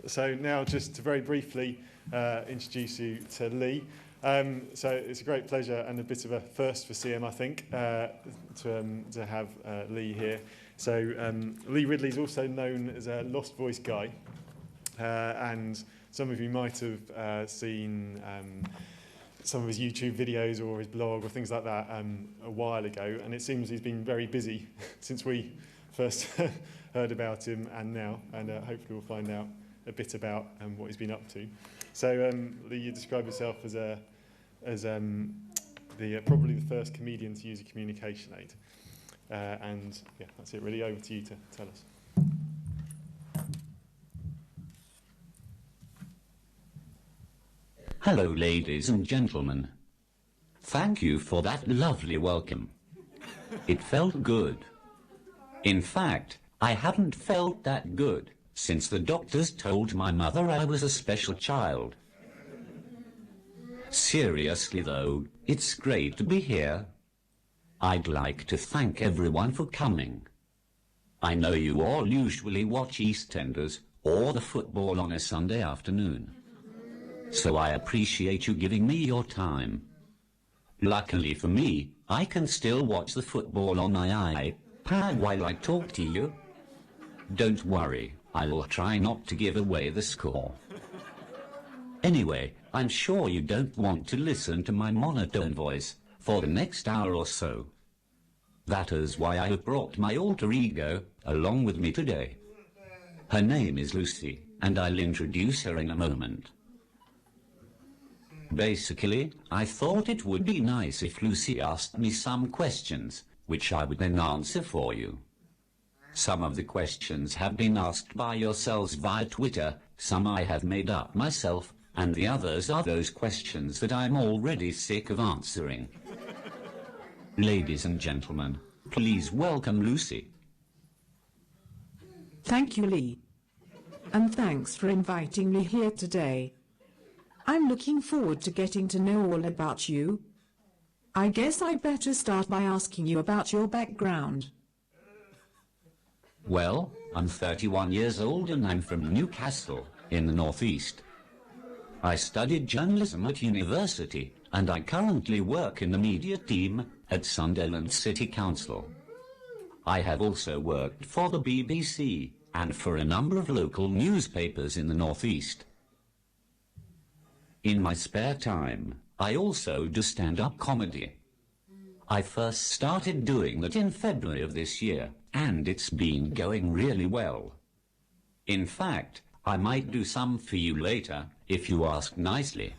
So now just to very briefly introduce you to Lee. So it's a great pleasure and a bit of a first for CM, I think, to have Lee here. So Lee Ridley is also known as a Lost Voice guy, and some of you might have seen some of his YouTube videos or his blog or things like that a while ago, and it seems he's been very busy since we first heard about him and now, and hopefully we'll find out a bit about what he's been up to. So Lee, you describe yourself as probably the first comedian to use a communication aid, and yeah, that's it really. Over to you to tell us. Hello, ladies and gentlemen. Thank you for that lovely welcome. It felt good. In fact, I haven't felt that good since the doctors told my mother I was a special child. Seriously though, it's great to be here. I'd like to thank everyone for coming. I know you all usually watch EastEnders or the football on a Sunday afternoon, so I appreciate you giving me your time. Luckily for me, I can still watch the football on my iPad while I talk to you. Don't worry, I will try not to give away the score. Anyway, I'm sure you don't want to listen to my monotone voice for the next hour or so. That is why I have brought my alter ego along with me today. Her name is Lucy, and I'll introduce her in a moment. Basically, I thought it would be nice if Lucy asked me some questions, which I would then answer for you. Some of the questions have been asked by yourselves via Twitter, some I have made up myself, and the others are those questions that I'm already sick of answering. Ladies and gentlemen, please welcome Lucy. Thank you, Lee. And thanks for inviting me here today. I'm looking forward to getting to know all about you. I guess I better start by asking you about your background. Well, I'm 31 years old and I'm from Newcastle, in the northeast. I studied journalism at university, and I currently work in the media team at Sunderland City Council. I have also worked for the BBC and for a number of local newspapers in the northeast. In my spare time, I also do stand-up comedy. I first started doing that in February of this year, and it's been going really well. In fact, I might do some for you later, if you ask nicely.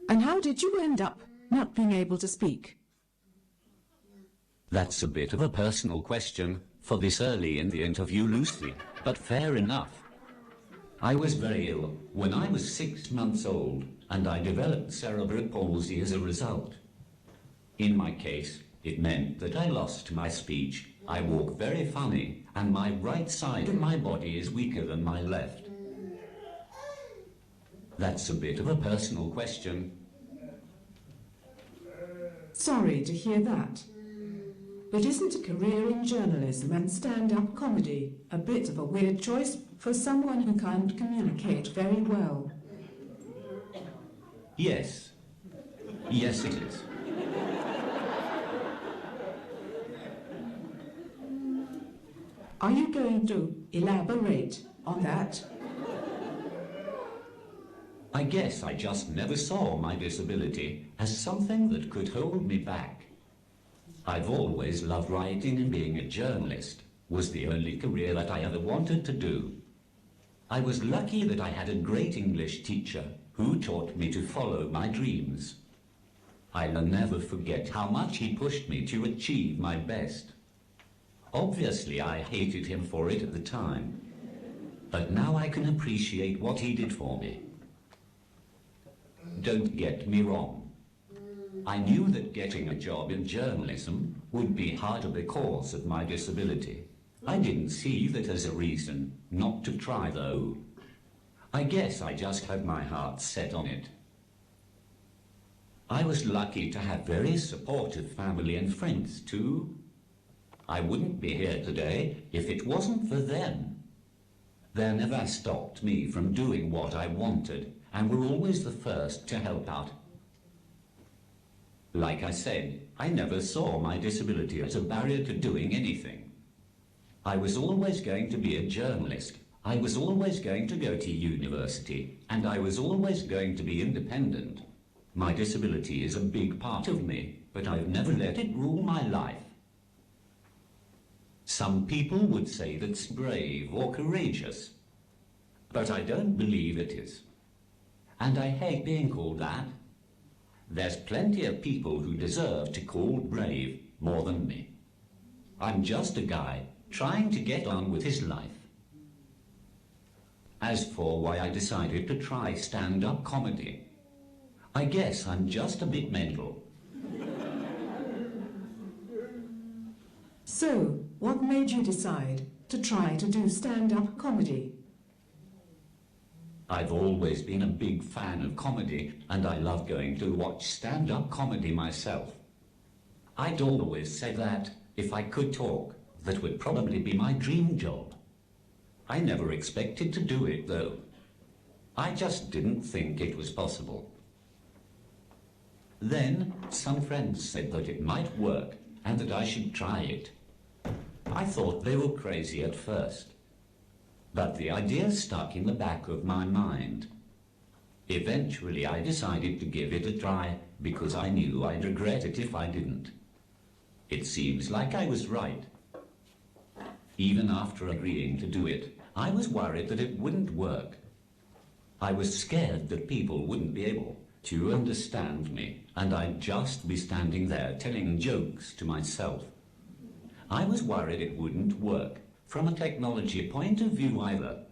And how did you end up not being able to speak? That's a bit of a personal question for this early in the interview, Lucy, but fair enough. I was very ill when I was 6 months old, and I developed cerebral palsy as a result. In my case, it meant that I lost my speech, I walk very funny, and my right side of my body is weaker than my left. That's a bit of a personal question. Sorry to hear that. But isn't a career in journalism and stand-up comedy a bit of a weird choice for someone who can't communicate very well? Yes. Yes, it is. Are you going to elaborate on that? I guess I just never saw my disability as something that could hold me back. I've always loved writing, and being a journalist was the only career that I ever wanted to do. I was lucky that I had a great English teacher who taught me to follow my dreams. I'll never forget how much he pushed me to achieve my best. Obviously, I hated him for it at the time, but now I can appreciate what he did for me. Don't get me wrong. I knew that getting a job in journalism would be harder because of my disability. I didn't see that as a reason not to try, though. I guess I just had my heart set on it. I was lucky to have very supportive family and friends, too. I wouldn't be here today if it wasn't for them. They never stopped me from doing what I wanted, and were always the first to help out. Like I said, I never saw my disability as a barrier to doing anything. I was always going to be a journalist. I was always going to go to university, and I was always going to be independent. My disability is a big part of me, but I've never let it rule my life. Some people would say that's brave or courageous, but I don't believe it is. And I hate being called that. There's plenty of people who deserve to call brave more than me. I'm just a guy trying to get on with his life. As for why I decided to try stand-up comedy, I guess I'm just a bit mental. So, what made you decide to try to do stand-up comedy? I've always been a big fan of comedy, and I love going to watch stand-up comedy myself. I'd always said that, if I could talk, that would probably be my dream job. I never expected to do it, though. I just didn't think it was possible. Then, some friends said that it might work, and that I should try it. I thought they were crazy at first, but the idea stuck in the back of my mind. Eventually I decided to give it a try because I knew I'd regret it if I didn't. It seems like I was right. Even after agreeing to do it, I was worried that it wouldn't work. I was scared that people wouldn't be able to understand me, and I'd just be standing there telling jokes to myself. I was worried it wouldn't work from a technology point of view either.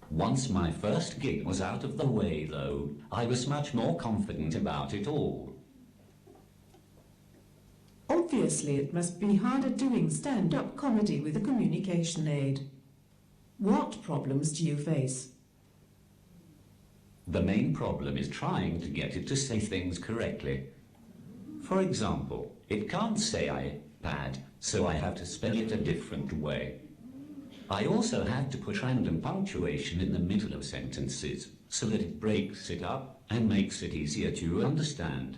Once my first gig was out of the way, though, I was much more confident about it all. Obviously, it must be harder doing stand-up comedy with a communication aid. What problems do you face? The main problem is trying to get it to say things correctly. For example, it can't say iPad, so I have to spell it a different way. I also have to put random punctuation in the middle of sentences, so that it breaks it up and makes it easier to understand.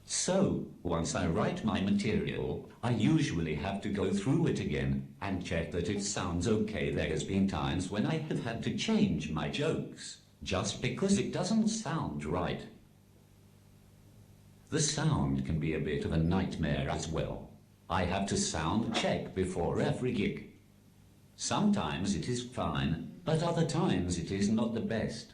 So, once I write my material, I usually have to go through it again and check that it sounds okay. There has been times when I have had to change my jokes, just because it doesn't sound right. The sound can be a bit of a nightmare as well. I have to sound check before every gig. Sometimes it is fine, but other times it is not the best.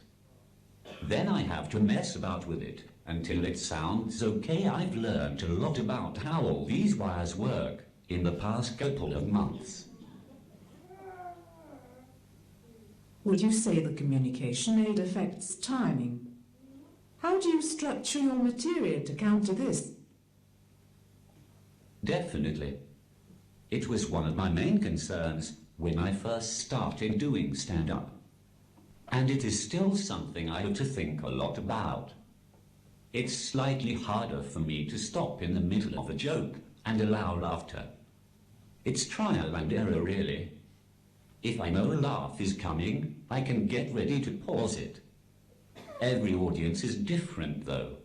Then I have to mess about with it until it sounds okay. I've learned a lot about how all these wires work in the past couple of months. Would you say the communication aid affects timing? How do you structure your material to counter this? Definitely. It was one of my main concerns when I first started doing stand-up. And it is still something I have to think a lot about. It's slightly harder for me to stop in the middle of a joke and allow laughter. It's trial and error, really. If I know a laugh is coming, I can get ready to pause it. Every audience is different, though.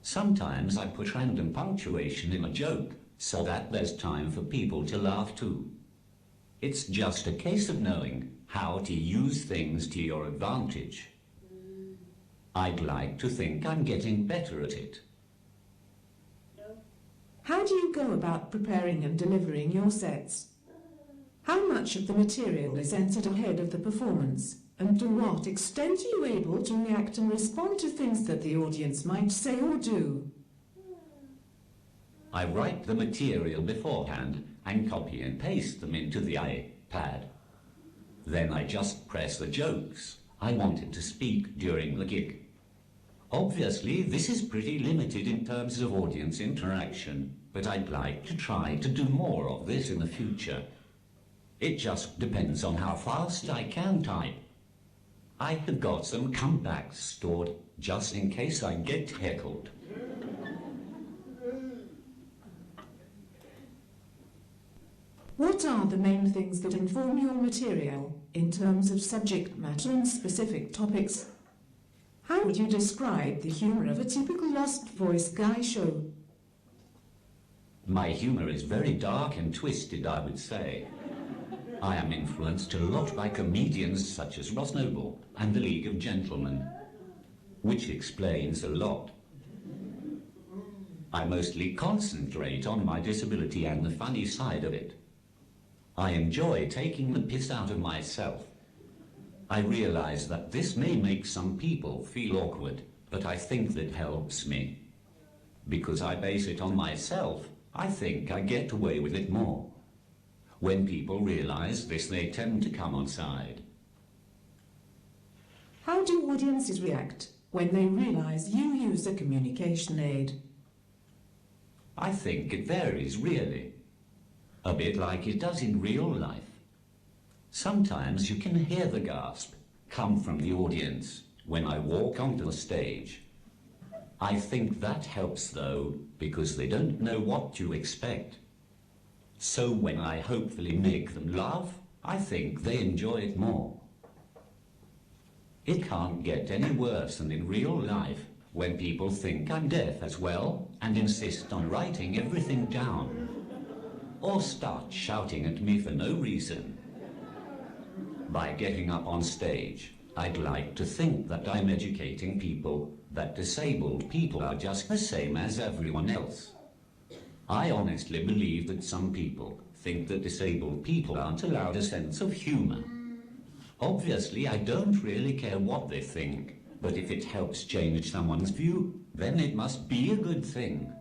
Sometimes I put random punctuation in a joke so that there's time for people to laugh too. It's just a case of knowing how to use things to your advantage. I'd like to think I'm getting better at it. How do you go about preparing and delivering your sets? How much of the material is entered ahead of the performance? And to what extent are you able to react and respond to things that the audience might say or do? I write the material beforehand and copy and paste them into the iPad. Then I just press the jokes I wanted to speak during the gig. Obviously, this is pretty limited in terms of audience interaction, but I'd like to try to do more of this in the future. It just depends on how fast I can type. I have got some comebacks stored just in case I get heckled. What are the main things that inform your material, in terms of subject matter and specific topics? How would you describe the humor of a typical Lost Voice guy show? My humor is very dark and twisted, I would say. I am influenced a lot by comedians such as Ross Noble and the League of Gentlemen, which explains a lot. I mostly concentrate on my disability and the funny side of it. I enjoy taking the piss out of myself. I realize that this may make some people feel awkward, but I think that helps me. Because I base it on myself, I think I get away with it more. When people realize this, they tend to come on side. How do audiences react when they realize you use a communication aid? I think it varies, really. A bit like it does in real life. Sometimes you can hear the gasp come from the audience when I walk onto the stage. I think that helps though, because they don't know what to expect. So when I hopefully make them laugh, I think they enjoy it more. It can't get any worse than in real life, when people think I'm deaf as well and insist on writing everything down, or start shouting at me for no reason. By getting up on stage, I'd like to think that I'm educating people that disabled people are just the same as everyone else. I honestly believe that some people think that disabled people aren't allowed a sense of humor. Obviously, I don't really care what they think, but if it helps change someone's view, then it must be a good thing.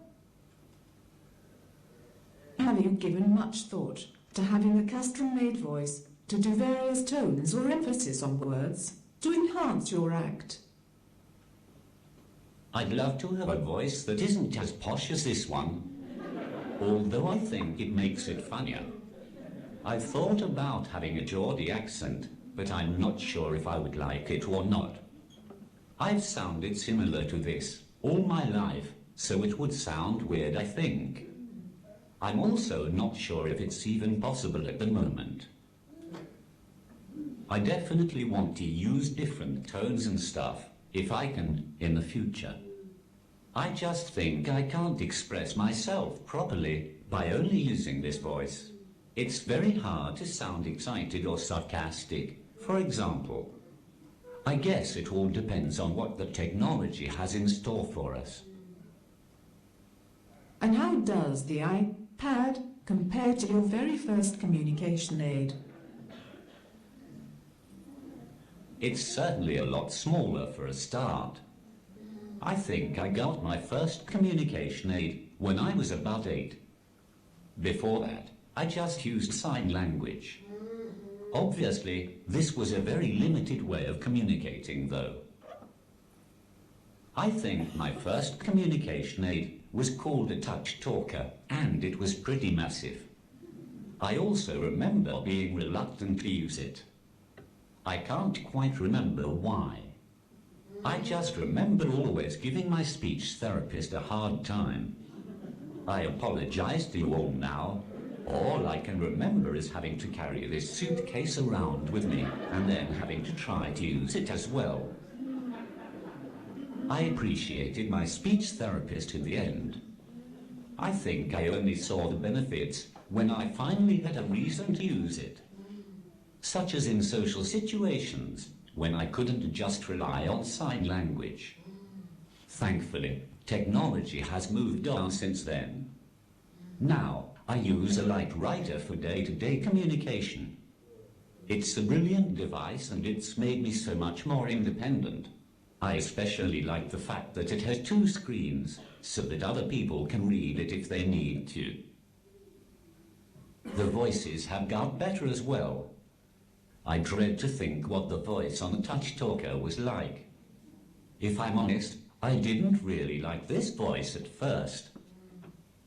Have you given much thought to having a custom-made voice to do various tones or emphasis on words to enhance your act? I'd love to have a voice that isn't as posh as this one, although I think it makes it funnier. I've thought about having a Geordie accent, but I'm not sure if I would like it or not. I've sounded similar to this all my life, so it would sound weird, I think. I'm also not sure if it's even possible at the moment. I definitely want to use different tones and stuff, if I can, in the future. I just think I can't express myself properly by only using this voice. It's very hard to sound excited or sarcastic, for example. I guess it all depends on what the technology has in store for us. And how does the iPad compare to your very first communication aid? It's certainly a lot smaller for a start. I think I got my first communication aid when I was about 8. Before that, I just used sign language. Obviously, this was a very limited way of communicating, though. I think my first communication aid was called a touch talker, and it was pretty massive. I also remember being reluctant to use it. I can't quite remember why. I just remember always giving my speech therapist a hard time. I apologize to you all now. All I can remember is having to carry this suitcase around with me and then having to try to use it as well. I appreciated my speech therapist in the end. I think I only saw the benefits when I finally had a reason to use it, such as in social situations when I couldn't just rely on sign language. Thankfully, technology has moved on since then. Now, I use a light writer for day-to-day communication. It's a brilliant device and it's made me so much more independent. I especially like the fact that it has 2 screens, so that other people can read it if they need to. The voices have got better as well. I dread to think what the voice on the Touch Talker was like. If I'm honest, I didn't really like this voice at first.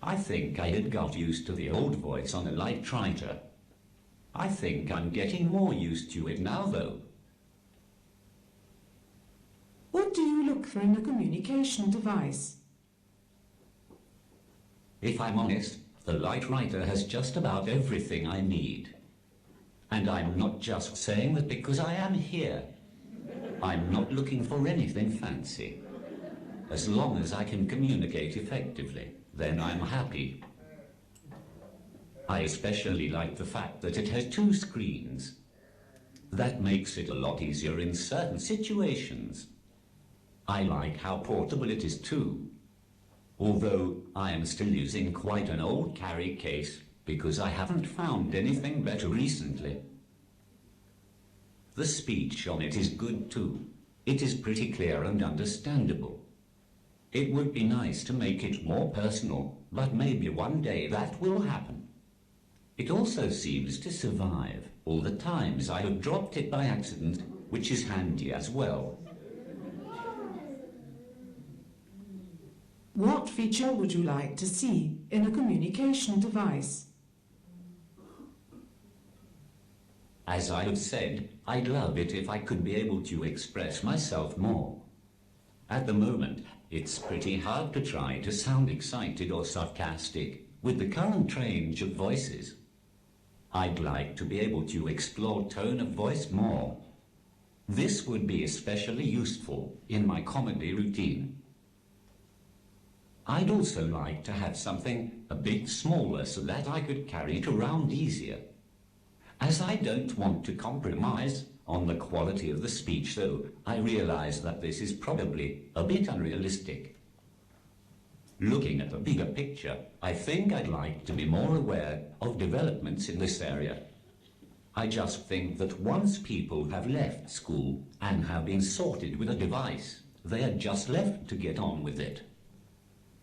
I think I had got used to the old voice on a light writer. I think I'm getting more used to it now, though. What do you look for in a communication device? If I'm honest, The light writer has just about everything I need. And I'm not just saying that because I am here. I'm not looking for anything fancy. As long as I can communicate effectively, then I'm happy. I especially like the fact that it has 2 screens. That makes it a lot easier in certain situations. I like how portable it is too. Although I am still using quite an old carry case because I haven't found anything better recently. The speech on it is good too. It is pretty clear and understandable. It would be nice to make it more personal, but maybe one day that will happen. It also seems to survive all the times I have dropped it by accident, which is handy as well. What feature would you like to see in a communication device? As I have said, I'd love it if I could be able to express myself more. At the moment, it's pretty hard to try to sound excited or sarcastic with the current range of voices. I'd like to be able to explore tone of voice more. This would be especially useful in my comedy routine. I'd also like to have something a bit smaller so that I could carry it around easier. As I don't want to compromise on the quality of the speech, though, I realize that this is probably a bit unrealistic. Looking at the bigger picture, I think I'd like to be more aware of developments in this area. I just think that once people have left school and have been sorted with a device, they are just left to get on with it.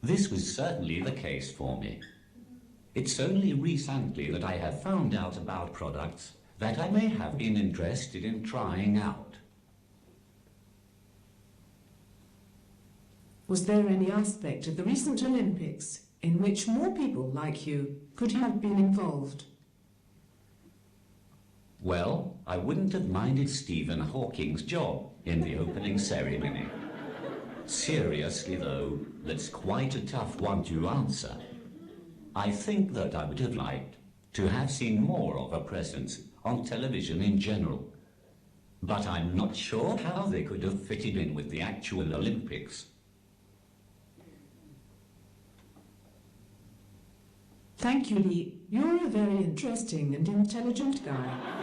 This was certainly the case for me. It's only recently that I have found out about products that I may have been interested in trying out. Was there any aspect of the recent Olympics in which more people like you could have been involved? Well, I wouldn't have minded Stephen Hawking's job in the opening ceremony. Seriously though, that's quite a tough one to answer. I think that I would have liked to have seen more of a presence on television in general. But I'm not sure how they could have fitted in with the actual Olympics. Thank you, Lee. You're a very interesting and intelligent guy.